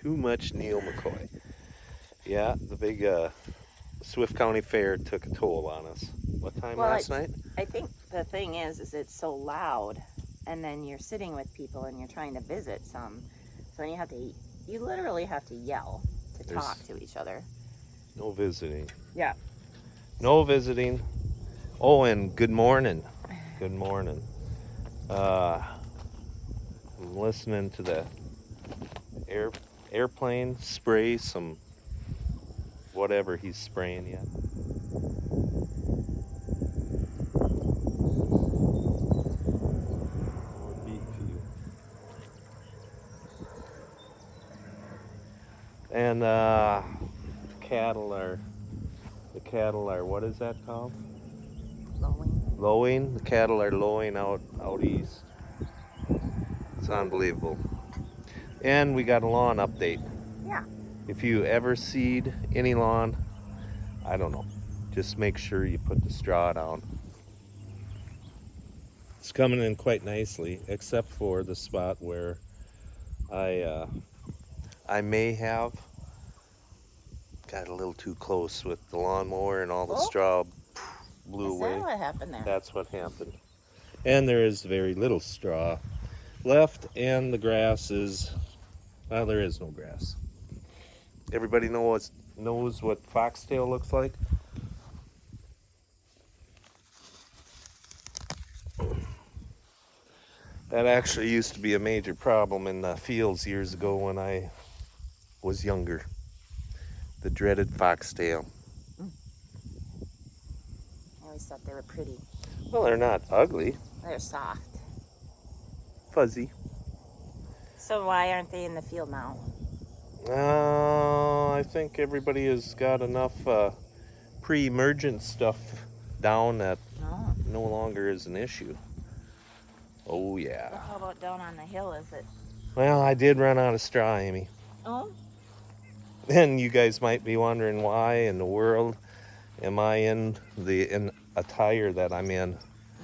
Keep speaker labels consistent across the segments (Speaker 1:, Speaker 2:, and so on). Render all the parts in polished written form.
Speaker 1: Too much Neil McCoy. Yeah, the big Swift County Fair took a toll on us. What time last night?
Speaker 2: I think the thing is it's so loud, and then you're sitting with people and you're trying to visit some, so then you literally have to yell to talk to each other.
Speaker 1: No visiting.
Speaker 2: Yeah.
Speaker 1: No visiting. Oh, and good morning. Good morning. I'm listening to the airplane spray some whatever he's spraying yet. And the cattle are, what is that called? Lowing. The cattle are lowing out east. It's unbelievable. And we got a lawn update.
Speaker 2: Yeah.
Speaker 1: If you ever seed any lawn, I don't know, just make sure you put the straw down. It's coming in quite nicely, except for the spot where I may have got a little too close with the lawnmower and all the straw blew away.
Speaker 2: Is that what happened there?
Speaker 1: That's what happened. And there is very little straw left, and the grass is, well, there is no grass. Everybody knows what foxtail looks like? That actually used to be a major problem in the fields years ago when I was younger. The dreaded foxtail.
Speaker 2: I always thought they were pretty.
Speaker 1: Well, they're not ugly.
Speaker 2: They're soft.
Speaker 1: Fuzzy.
Speaker 2: So why aren't they in the field now?
Speaker 1: I think everybody has got enough pre-emergent stuff down that no longer is an issue. Oh, yeah.
Speaker 2: Well, how about down on the hill, is it?
Speaker 1: Well, I did run out of straw, Amy.
Speaker 2: Oh?
Speaker 1: And you guys might be wondering why in the world am I in the attire that I'm in.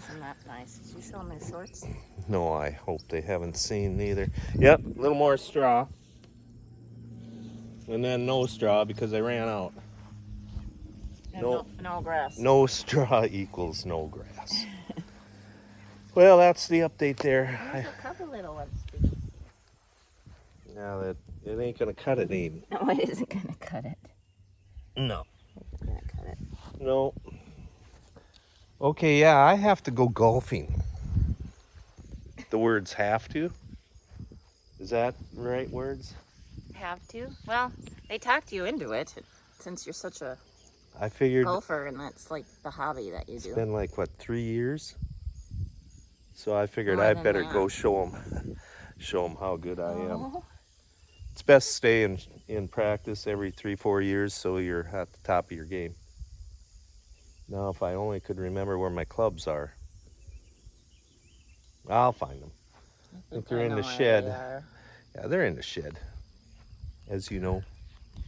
Speaker 2: Isn't that nice? Did you show them your shorts?
Speaker 1: No, I hope they haven't seen neither. Yep, a little more straw. And then no straw because I ran out.
Speaker 2: And no grass.
Speaker 1: No straw equals no grass. Well, that's the update there.
Speaker 2: There's a couple little ones.
Speaker 1: Now that it ain't gonna cut it, Amy.
Speaker 2: No, it isn't gonna cut it.
Speaker 1: No.
Speaker 2: It's gonna cut it.
Speaker 1: No. Okay, yeah, I have to go golfing. The words have to? Is that the right words?
Speaker 2: Have to? Well, they talked you into it since you're such a golfer, and that's like the hobby that you do.
Speaker 1: It's been like, what, 3 years? So I figured I better go show them how good I am. It's best to stay in practice every 3-4 years so you're at the top of your game. Now, if I only could remember where my clubs are. I'll find them. I think they're in the shed. Yeah, they're in the shed, as you know.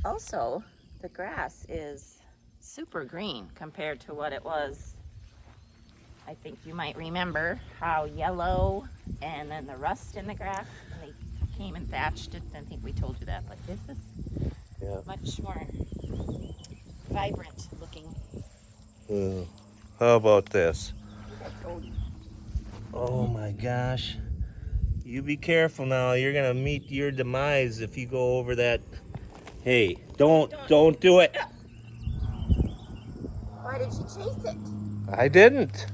Speaker 2: Also, the grass is super green compared to what it was. I think you might remember how yellow and then the rust in the grass. They came and thatched it. I think we told you that, but this is much more vibrant looking.
Speaker 1: How about this? Oh my gosh. You be careful now. You're gonna meet your demise if you go over that. Hey, don't do it.
Speaker 2: Why did you chase it?
Speaker 1: I didn't.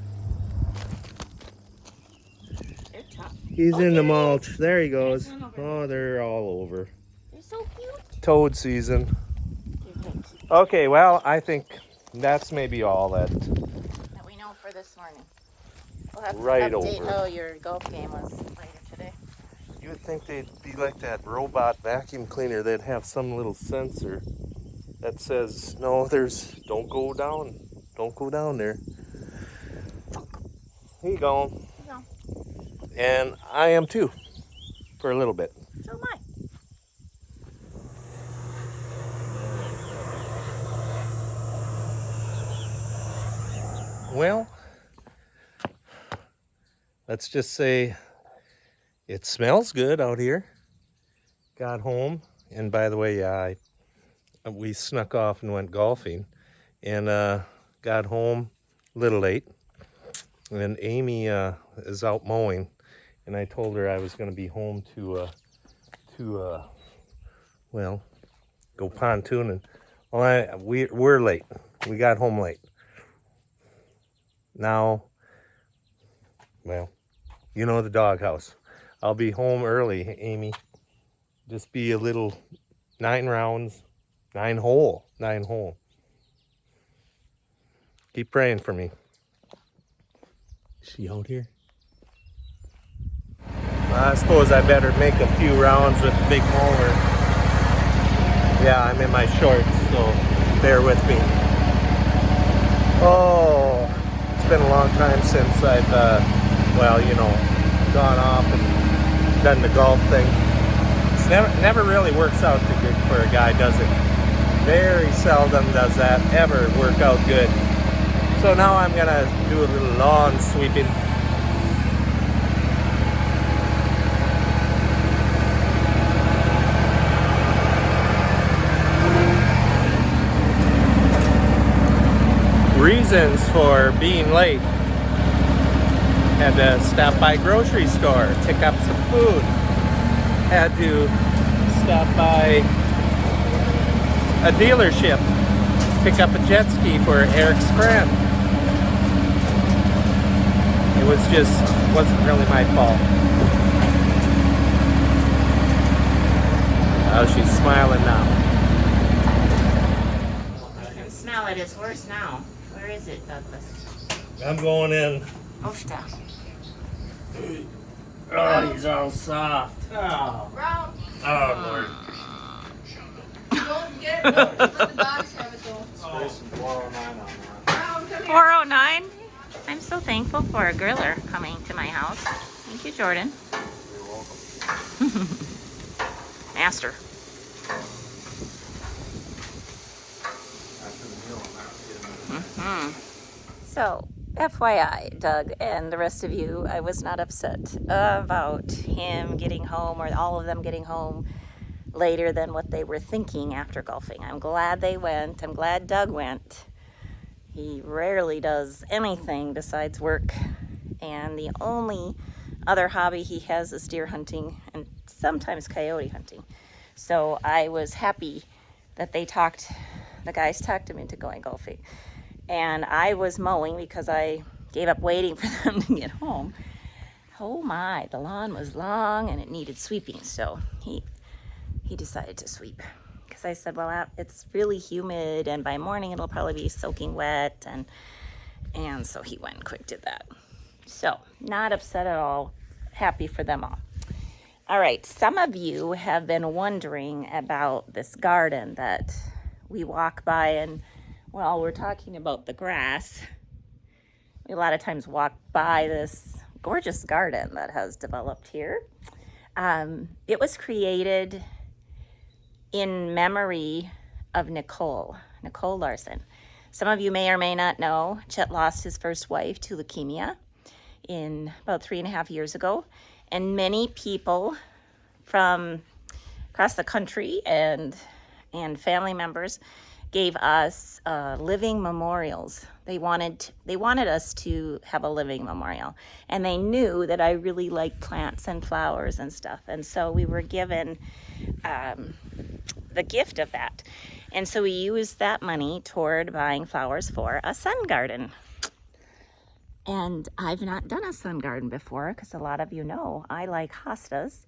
Speaker 2: They're tough.
Speaker 1: He's in the mulch. There he goes. Oh, they're all over.
Speaker 2: They're so cute.
Speaker 1: Toad season. Okay, well, I think that's maybe all that
Speaker 2: we know for this morning. We'll have to update how your golf game was later today.
Speaker 1: You would think they'd be like that robot vacuum cleaner. They'd have some little sensor that says, no, don't go down there. Here you go. And I am too, for a little bit.
Speaker 2: So am I.
Speaker 1: Well, let's just say it smells good out here. Got home And by the way, we snuck off and went golfing, and got home a little late. And Amy is out mowing, and I told her I was going to be home to well, go pontooning. Well, we're late. We got home late. Now, well, you know the doghouse. I'll be home early, Amy. Just be a little 9 rounds, 9 hole. Keep praying for me. Is she out here? I suppose I better make a few rounds with the big mower. Yeah, I'm in my shorts, so bear with me. Oh, it's been a long time since I've, well, you know, gone off and done the golf thing. It's never really works out too good for a guy, does it? Very seldom does that ever work out good. So now I'm gonna do a little lawn sweeping. Reasons for being late. Had to stop by grocery store, pick up some food. Had to stop by a dealership, pick up a jet ski for Eric's friend. It wasn't really my fault. Oh, she's smiling now.
Speaker 2: I can smell it. It's worse now. Where is it, Douglas?
Speaker 1: I'm going in.
Speaker 2: Oh, stop.
Speaker 1: Oh, he's all soft. Oh,
Speaker 3: Brown.
Speaker 1: oh Lord.
Speaker 3: Don't get it. Don't let the dogs have it though.
Speaker 1: There's 409 on that.
Speaker 3: Brown, come here.
Speaker 2: 409. I'm so thankful for a griller coming to my house. Thank you, Jordan.
Speaker 1: You're welcome.
Speaker 2: Master. So, FYI, Doug and the rest of you, I was not upset about him getting home or all of them getting home later than what they were thinking after golfing. I'm glad they went. I'm glad Doug went. He rarely does anything besides work, and the only other hobby he has is deer hunting and sometimes coyote hunting. So I was happy that the guys talked him into going golfing. And I was mowing because I gave up waiting for them to get home. Oh my, the lawn was long and it needed sweeping. So he decided to sweep. Because I said, well, it's really humid and by morning it'll probably be soaking wet. And so he went and quick did that. So not upset at all. Happy for them all. All right, some of you have been wondering about this garden that we walk by and, well, we're talking about the grass. We a lot of times walk by this gorgeous garden that has developed here. It was created in memory of Nicole Larson. Some of you may or may not know, Chet lost his first wife to leukemia in about 3.5 years ago. And many people from across the country and family members gave us living memorials. They wanted us to have a living memorial, and they knew that I really liked plants and flowers and stuff, and so we were given the gift of that, and so we used that money toward buying flowers for a sun garden. And I've not done a sun garden before because a lot of you know I like hostas,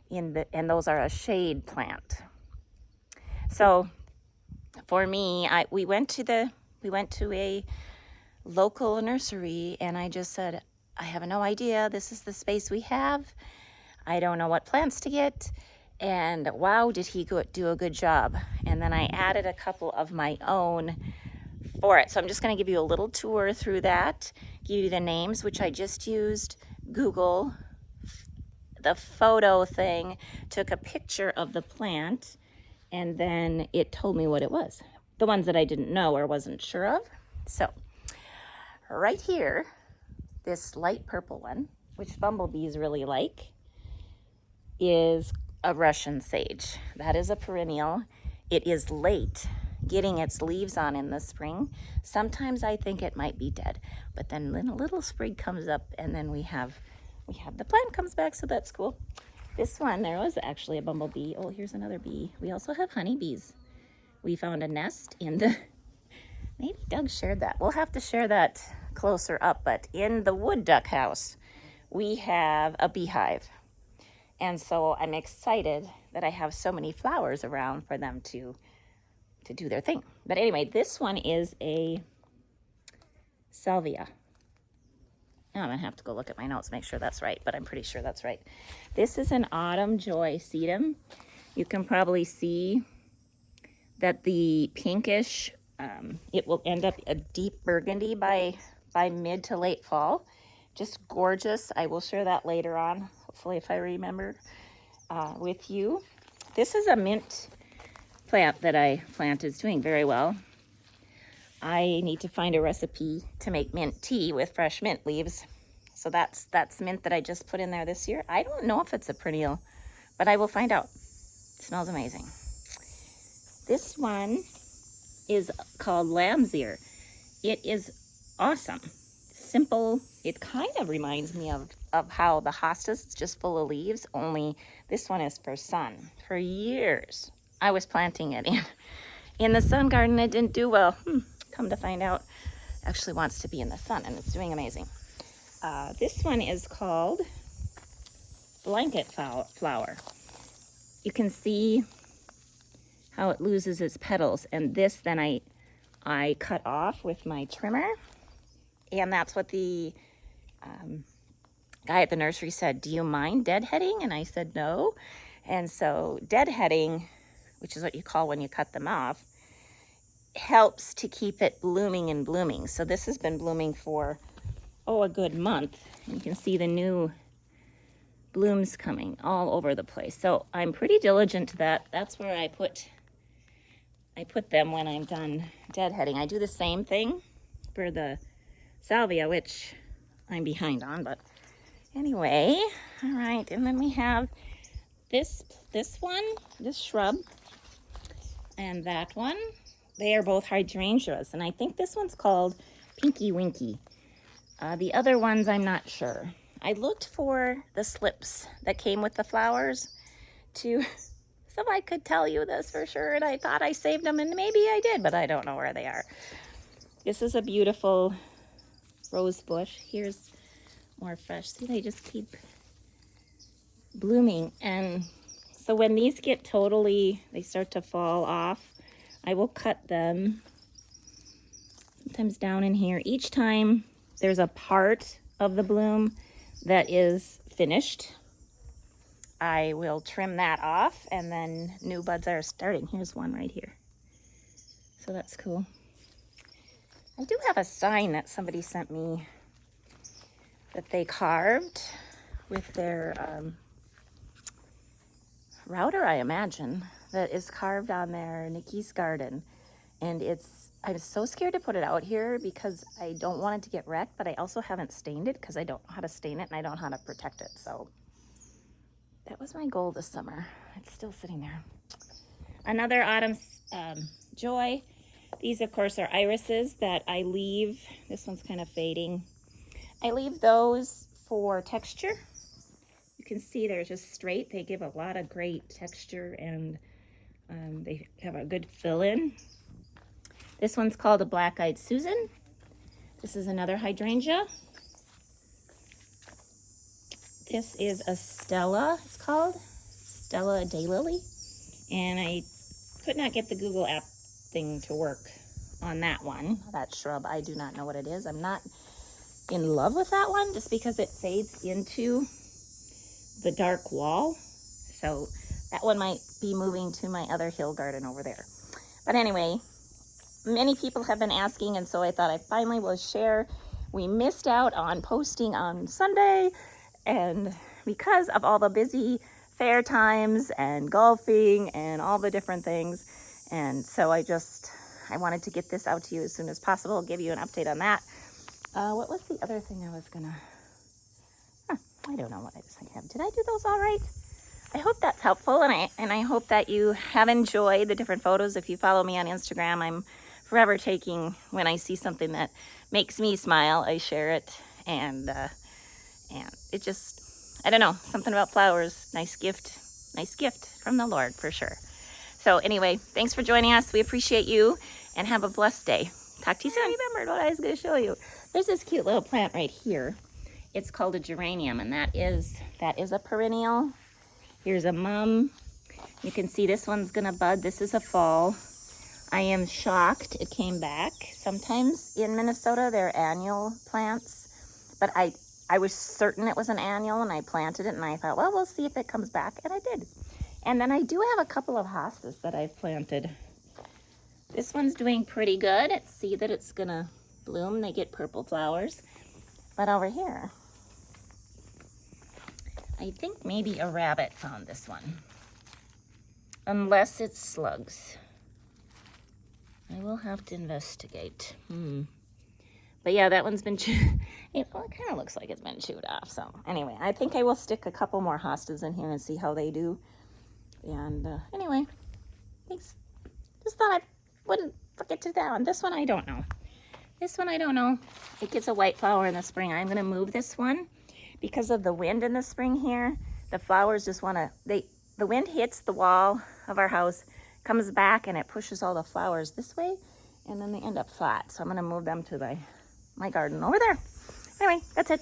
Speaker 2: and those are a shade plant. So for me, we went to a local nursery, and I just said, I have no idea. This is the space we have. I don't know what plants to get. And wow, did he do a good job. And then I added a couple of my own for it. So I'm just going to give you a little tour through that, give you the names, which I just used Google, the photo thing, took a picture of the plant, and then it told me what it was. The ones that I didn't know or wasn't sure of. So right here, this light purple one, which bumblebees really like, is a Russian sage. That is a perennial. It is late getting its leaves on in the spring. Sometimes I think it might be dead, but then a little sprig comes up and then we have the plant comes back, so that's cool. This one, there was actually a bumblebee. Oh, here's another bee. We also have honeybees. We found a nest in the, maybe Doug shared that. We'll have to share that closer up, but in the wood duck house, we have a beehive. And so I'm excited that I have so many flowers around for them to do their thing. But anyway, this one is a salvia. Now I'm gonna have to go look at my notes, make sure that's right, but I'm pretty sure that's right. This is an autumn joy sedum. You can probably see that the pinkish, it will end up a deep burgundy by mid to late fall. Just gorgeous. I will share that later on, hopefully if I remember with you. This is a mint plant that I planted. It's doing very well. I need to find a recipe to make mint tea with fresh mint leaves. So that's mint that I just put in there this year. I don't know if it's a perennial, but I will find out. It smells amazing. This one is called lamb's ear. It is awesome. Simple. It kind of reminds me of how the hostas is just full of leaves, only this one is for sun. For years, I was planting it in the sun garden. It didn't do well. Come to find out, actually wants to be in the sun, and it's doing amazing. This one is called blanket flower. You can see how it loses its petals, and this then I cut off with my trimmer, and that's what the guy at the nursery said, do you mind deadheading? And I said no. And so deadheading, which is what you call when you cut them off, helps to keep it blooming and blooming. So this has been blooming for, a good month. And you can see the new blooms coming all over the place. So I'm pretty diligent to that. That's where I put them when I'm done deadheading. I do the same thing for the salvia, which I'm behind on, but anyway, all right. And then we have this shrub and that one. They are both hydrangeas, and I think this one's called Pinky Winky. The other ones, I'm not sure. I looked for the slips that came with the flowers so I could tell you this for sure, and I thought I saved them, and maybe I did, but I don't know where they are. This is a beautiful rose bush. Here's more fresh. See, they just keep blooming, and so when these get they start to fall off, I will cut them sometimes down in here. Each time there's a part of the bloom that is finished, I will trim that off, and then new buds are starting. Here's one right here. So that's cool. I do have a sign that somebody sent me that they carved with their router, I imagine, that is carved on their Nikki's garden. And I'm so scared to put it out here because I don't want it to get wrecked, but I also haven't stained it because I don't know how to stain it and I don't know how to protect it. So that was my goal this summer. It's still sitting there. Another autumn joy. These, of course, are irises that I leave. This one's kind of fading. I leave those for texture. You can see they're just straight. They give a lot of great texture, and they have a good fill-in. This one's called a black-eyed Susan. This is another hydrangea. This is a Stella, it's called Stella Daylily. And I could not get the Google app thing to work on that one, that shrub. I do not know what it is. I'm not in love with that one just because it fades into the dark wall. So that one might be moving to my other hill garden over there. But anyway, many people have been asking, and so I thought I finally will share. We missed out on posting on Sunday, and because of all the busy fair times and golfing and all the different things, and so I wanted to get this out to you as soon as possible, give you an update on that. What was the other thing I was gonna, I don't know what I was thinking of. Did I do those all right? I hope that's helpful, and I hope that you have enjoyed the different photos. If you follow me on Instagram, I'm forever taking, when I see something that makes me smile, I share it, and it just, I don't know, something about flowers, nice gift from the Lord for sure. So anyway, thanks for joining us. We appreciate you, and have a blessed day. Talk to you soon. I remembered what I was going to show you. There's this cute little plant right here. It's called a geranium, and that is a perennial. Here's a mum. You can see this one's gonna bud. This is a fall. I am shocked it came back. Sometimes in Minnesota they're annual plants, but I was certain it was an annual, and I planted it, and I thought, well, we'll see if it comes back, and I did. And then I do have a couple of hostas that I've planted. This one's doing pretty good. See that it's gonna bloom. They get purple flowers. But over here, I think maybe a rabbit found this one. Unless it's slugs. I will have to investigate. But yeah, that one's been chewed. It kind of looks like it's been chewed off. So anyway, I think I will stick a couple more hostas in here and see how they do. And anyway, thanks. Just thought I wouldn't forget to that one. This one I don't know. This one I don't know. It gets a white flower in the spring. I'm gonna move this one because of the wind in the spring here. The flowers just wanna, the wind hits the wall of our house, comes back, and it pushes all the flowers this way, and then they end up flat. So I'm gonna move them to my garden over there. Anyway, that's it.